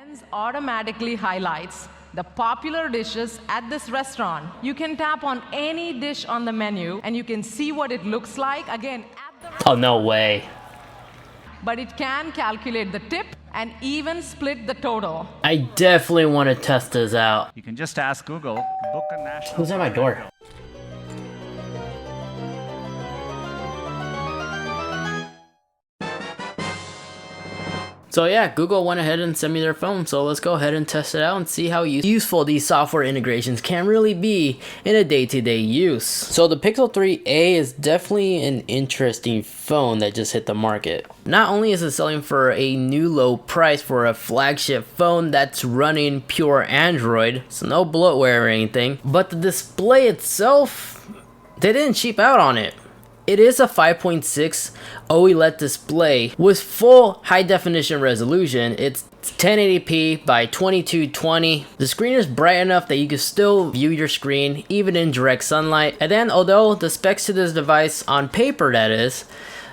Lens automatically highlights the popular dishes at this restaurant. You can tap on any dish on the menu and you can see what it looks like again at the Oh, no way. but it can calculate the tip and even split the total. I definitely want to test this out. You can just ask Google, book a national. Who's at my door? So yeah, Google went ahead and sent me their phone, so let's go ahead and test it out and see how useful these software integrations can really be in a day-to-day use. So the Pixel 3a is definitely an interesting phone that just hit the market. Not only is it selling for a new low price for a flagship phone that's running pure Android, so no bloatware or anything, but the display itself, they didn't cheap out on it. It is a 5.6 OLED display with full high definition resolution. It's 1080p by 2220. The screen is bright enough that you can still view your screen even in direct sunlight. And then although the specs to this device on paper that is,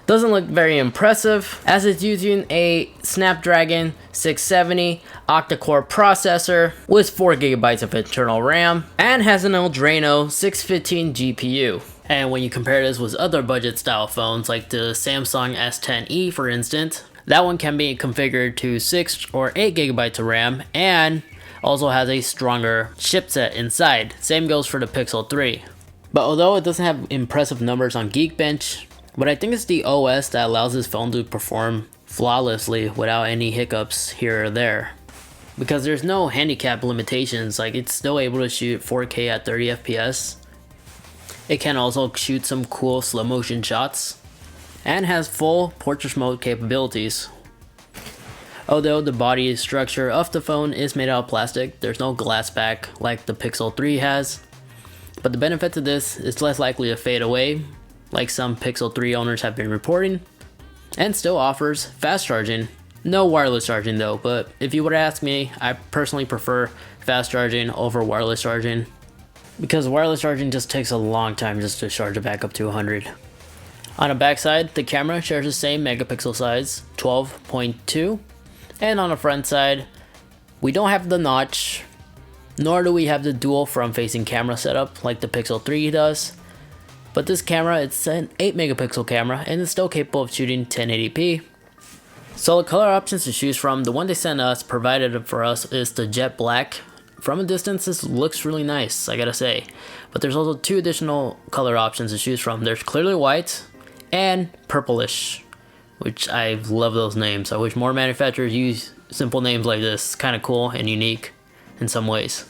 doesn't look very impressive as it's using a Snapdragon 670 octa-core processor with 4GB of internal RAM and has an Adreno 615 GPU. And when you compare this with other budget style phones like the Samsung S10e for instance, that one can be configured to 6 or 8GB of RAM and also has a stronger chipset inside. Same goes for the Pixel 3. But although it doesn't have impressive numbers on Geekbench, what I think is the OS that allows this phone to perform flawlessly without any hiccups here or there. Because there's no handicap limitations, like it's still able to shoot 4K at 30 FPS. It can also shoot some cool slow motion shots and has full portrait mode capabilities. Although the body structure of the phone is made out of plastic, there's no glass back like the Pixel 3 has. But the benefit to this is less likely to fade away, like some Pixel 3 owners have been reporting, and still offers fast charging. No wireless charging though, but if you were to ask me, I personally prefer fast charging over wireless charging, because wireless charging just takes a long time just to charge it back up to 100. On the backside, the camera shares the same megapixel size, 12.2, and on the front side, we don't have the notch, nor do we have the dual front-facing camera setup like the Pixel 3 does. But this camera, it's an 8 megapixel camera and it's still capable of shooting 1080p. So the color options to choose from, the one they sent us, provided for us, is the jet black. From a distance, this looks really nice, I gotta say. But there's also two additional color options to choose from. There's clearly white and purplish, which I love those names. I wish more manufacturers use simple names like this. It's kind of cool and unique in some ways.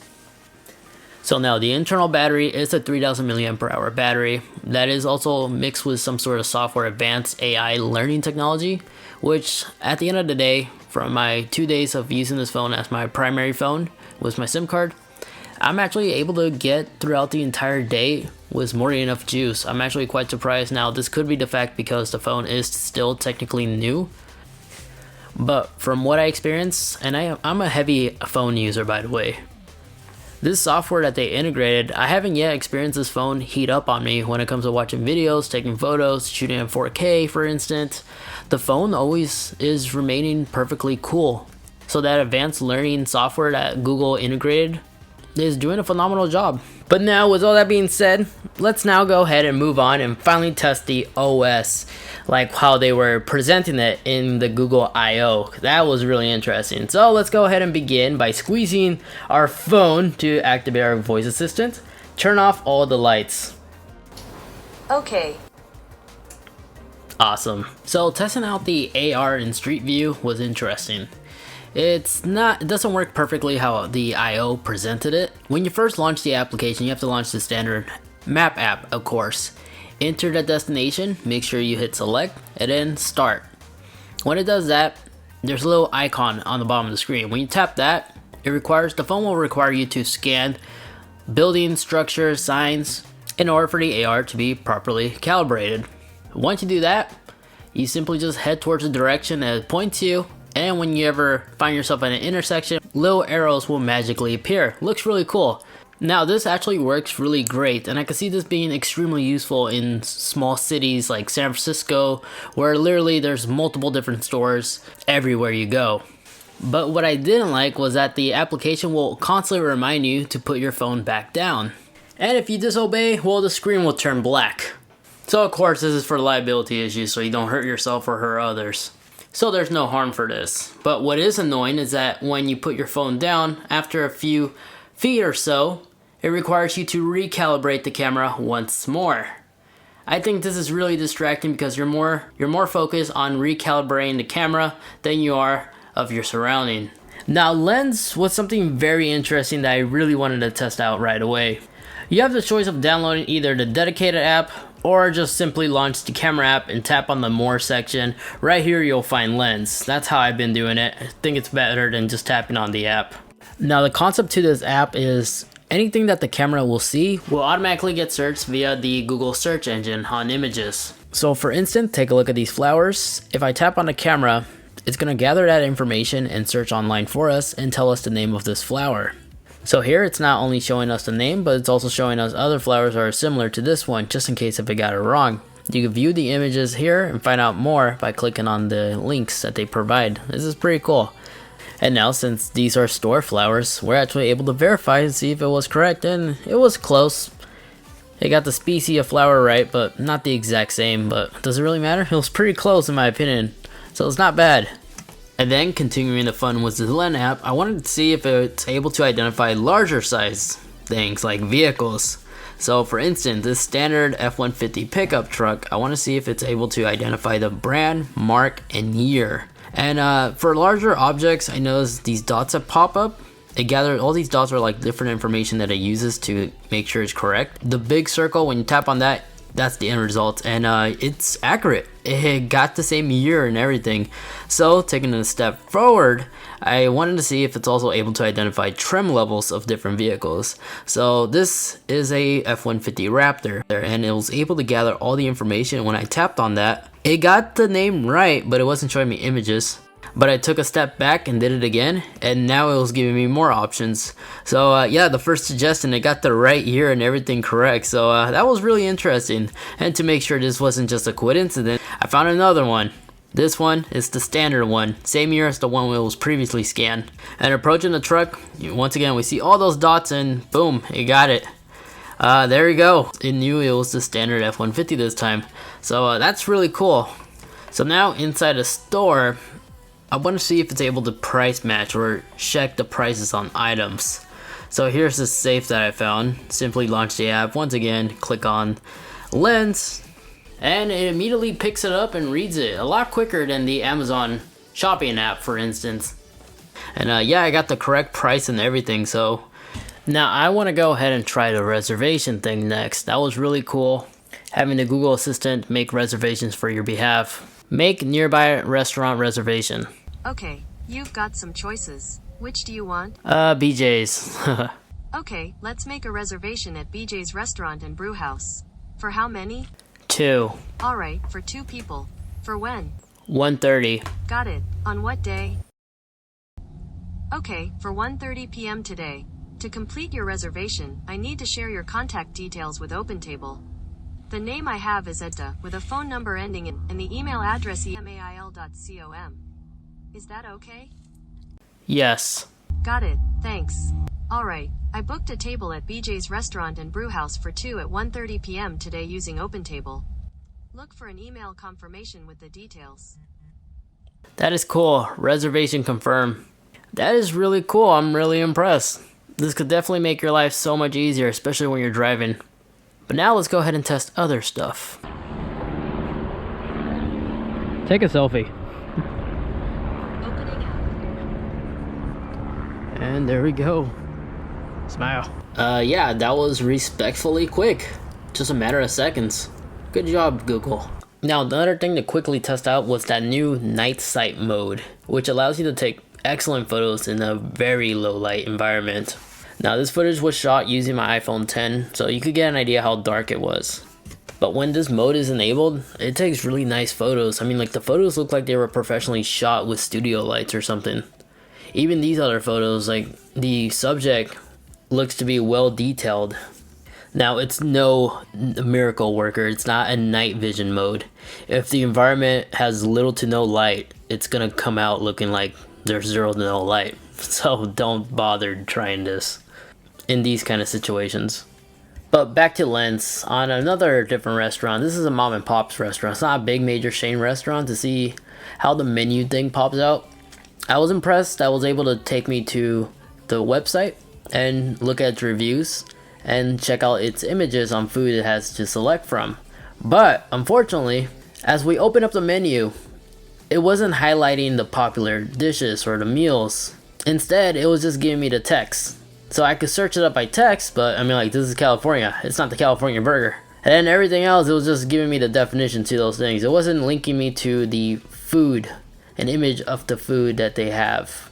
So now the internal battery is a 3000 mAh battery that is also mixed with some sort of software advanced AI learning technology, which at the end of the day, from my 2 days of using this phone as my primary phone with my SIM card, I'm actually able to get throughout the entire day with more than enough juice. I'm actually quite surprised. Now this could be the fact because the phone is still technically new, but from what I experienced, and I'm a heavy phone user by the way, this software that they integrated, I haven't yet experienced this phone heat up on me when it comes to watching videos, taking photos, shooting in 4K for instance. The phone always is remaining perfectly cool. So that advanced learning software that Google integrated is doing a phenomenal job. But now with all that being said, let's now go ahead and move on and finally test the OS, like how they were presenting it in the Google I/O. That was really interesting. So let's go ahead and begin by squeezing our phone to activate our voice assistant. Turn off all the lights. Okay. Awesome. So testing out the AR in Street View was interesting. It doesn't work perfectly how the I/O presented it. When you first launch the application, you have to launch the standard map app, of course. Enter the destination, make sure you hit select, and then start. When it does that, there's a little icon on the bottom of the screen. When you tap that, the phone will require you to scan buildings, structures, signs in order for the AR to be properly calibrated. Once you do that, you simply just head towards the direction that it points you, and when you ever find yourself at an intersection, little arrows will magically appear. Looks really cool. Now this actually works really great, and I can see this being extremely useful in small cities like San Francisco, where literally there's multiple different stores everywhere you go. But what I didn't like was that the application will constantly remind you to put your phone back down. And if you disobey, well, the screen will turn black. So of course this is for liability issues, so you don't hurt yourself or hurt others. So there's no harm for this. But what is annoying is that when you put your phone down, after a few feet or so, it requires you to recalibrate the camera once more. I think this is really distracting because you're more focused on recalibrating the camera than you are of your surrounding. Now lens was something very interesting that I really wanted to test out right away. You have the choice of downloading either the dedicated app or just simply launch the camera app and tap on the more section. Right here you'll find lens. That's how I've been doing it. I think it's better than just tapping on the app. Now the concept to this app is anything that the camera will see will automatically get searched via the Google search engine on images. So for instance, take a look at these flowers. If I tap on the camera, it's going to gather that information and search online for us and tell us the name of this flower. So here it's not only showing us the name, but it's also showing us other flowers that are similar to this one, just in case if it got it wrong. You can view the images here and find out more by clicking on the links that they provide. This is pretty cool. And now since these are store flowers, we're actually able to verify and see if it was correct, and it was close. It got the species of flower right, but not the exact same, but does it really matter? It was pretty close in my opinion, so it's not bad. And then continuing the fun with the lens app, I wanted to see if it's able to identify larger size things like vehicles. So for instance, this standard F-150 pickup truck, I want to see if it's able to identify the brand, mark, and year. And for larger objects, I noticed these dots that pop up. It gathers, all these dots are like different information that it uses to make sure it's correct. The big circle, when you tap on that, that's the end result, and it's accurate. It got the same year and everything. So taking it a step forward, I wanted to see if it's also able to identify trim levels of different vehicles. So this is a F-150 Raptor, and it was able to gather all the information. When I tapped on that, it got the name right, but it wasn't showing me images. But I took a step back and did it again, and now it was giving me more options. So yeah, the first suggestion, it got the right year and everything correct. So that was really interesting. And to make sure this wasn't just a coincidence, I found another one. This one is the standard one, same year as the one that was previously scanned. And approaching the truck, once again we see all those dots, and boom, it got it. There you go. It knew it was the standard F-150 this time. So that's really cool. So now inside a store, I want to see if it's able to price match or check the prices on items. So here's the safe that I found. Simply launch the app. Once again, click on lens, and it immediately picks it up and reads it a lot quicker than the Amazon shopping app, for instance. And yeah, I got the correct price and everything. So now I want to go ahead and try the reservation thing next. That was really cool, having the Google Assistant make reservations for your behalf. Make nearby restaurant reservation. Okay, you've got some choices. Which do you want? BJ's. Okay, let's make a reservation at BJ's Restaurant and Brew House. For how many? 2. Alright, for 2 people. For when? 1:30. Got it. On what day? Okay, for 1:30 p.m. today. To complete your reservation, I need to share your contact details with OpenTable. The name I have is Edda, with a phone number ending in, and the email address email.com. Is that okay? Yes. Got it, thanks. Alright, I booked a table at BJ's Restaurant and Brew House for 2 at 1:30 p.m. today using OpenTable. Look for an email confirmation with the details. That is cool. Reservation confirmed. That is really cool. I'm really impressed. This could definitely make your life so much easier, especially when you're driving. But now let's go ahead and test other stuff. Take a selfie. Opening app. And there we go. Smile. Yeah, that was respectfully quick. Just a matter of seconds. Good job, Google. Now, the other thing to quickly test out was that new night sight mode, which allows you to take excellent photos in a very low light environment. Now, this footage was shot using my iPhone 10, so you could get an idea how dark it was. But when this mode is enabled, it takes really nice photos. I mean, like, the photos look like they were professionally shot with studio lights or something. Even these other photos, like, the subject looks to be well detailed. Now, it's no miracle worker. It's not a night vision mode. If the environment has little to no light, it's gonna come out looking like there's zero to no light. So don't bother trying this in these kind of situations. But back to Lens, on another different restaurant. This is a mom and pop's restaurant. It's not a big major chain restaurant. To see how the menu thing pops out, I was impressed. I was able to take me to the website and look at its reviews and check out its images on food it has to select from. But unfortunately, as we open up the menu, it wasn't highlighting the popular dishes or the meals. Instead, it was just giving me the text. So I could search it up by text, but I mean, like, this is California. It's not the California burger. And then everything else, it was just giving me the definition to those things. It wasn't linking me to the food, an image of the food that they have.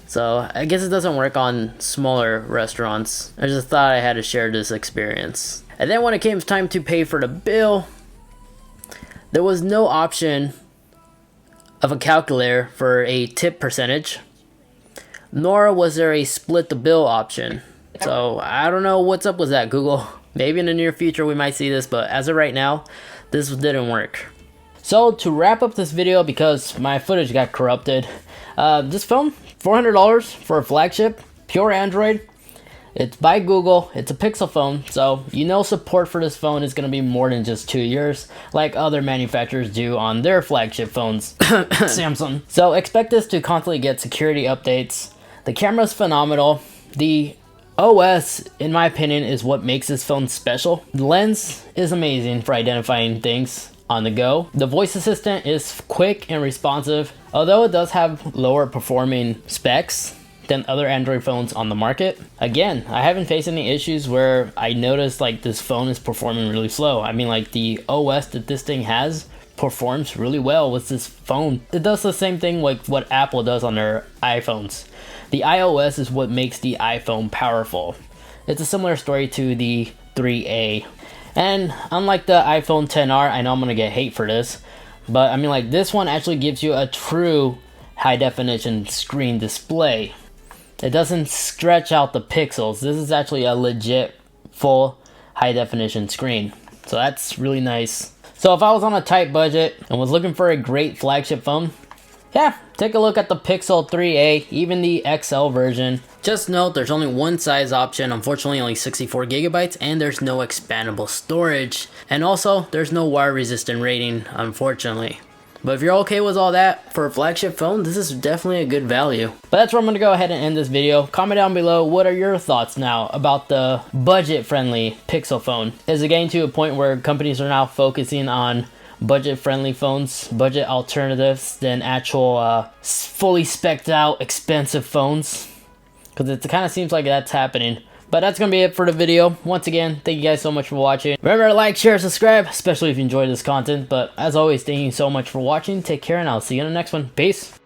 So I guess it doesn't work on smaller restaurants. I just thought I had to share this experience. And then when it came time to pay for the bill, there was no option of a calculator for a tip percentage, nor was there a split the bill option. So I don't know what's up with that, Google. Maybe in the near future we might see this, but as of right now, this didn't work. So to wrap up this video, because my footage got corrupted, this phone, $400 for a flagship, pure Android. It's by Google, it's a Pixel phone, so you know support for this phone is going to be more than just 2 years, like other manufacturers do on their flagship phones, Samsung. So expect this to constantly get security updates. The camera's phenomenal. The OS, in my opinion, is what makes this phone special. The lens is amazing for identifying things on the go. The voice assistant is quick and responsive, although it does have lower performing specs than other Android phones on the market. Again, I haven't faced any issues where I noticed like this phone is performing really slow. I mean, like, the OS that this thing has performs really well with this phone. It does the same thing like what Apple does on their iPhones. The iOS is what makes the iPhone powerful. It's a similar story to the 3A. And unlike the iPhone XR, I know I'm gonna get hate for this, but I mean, like, this one actually gives you a true high definition screen display. It doesn't stretch out the pixels. This is actually a legit full high definition screen. So that's really nice. So if I was on a tight budget and was looking for a great flagship phone, yeah, take a look at the Pixel 3a, even the XL version. Just note there's only one size option, unfortunately only 64 gigabytes, and there's no expandable storage. And also, there's no wire resistant rating, unfortunately. But if you're okay with all that, for a flagship phone, this is definitely a good value. But that's where I'm going to go ahead and end this video. Comment down below, what are your thoughts now about the budget-friendly Pixel phone? Is it getting to a point where companies are now focusing on budget-friendly phones, budget alternatives, than actual fully spec'd out expensive phones? Because it kind of seems like that's happening. But that's going to be it for the video. Once again, thank you guys so much for watching. Remember to like, share, subscribe, especially if you enjoyed this content. But as always, thank you so much for watching. Take care, and I'll see you in the next one. Peace.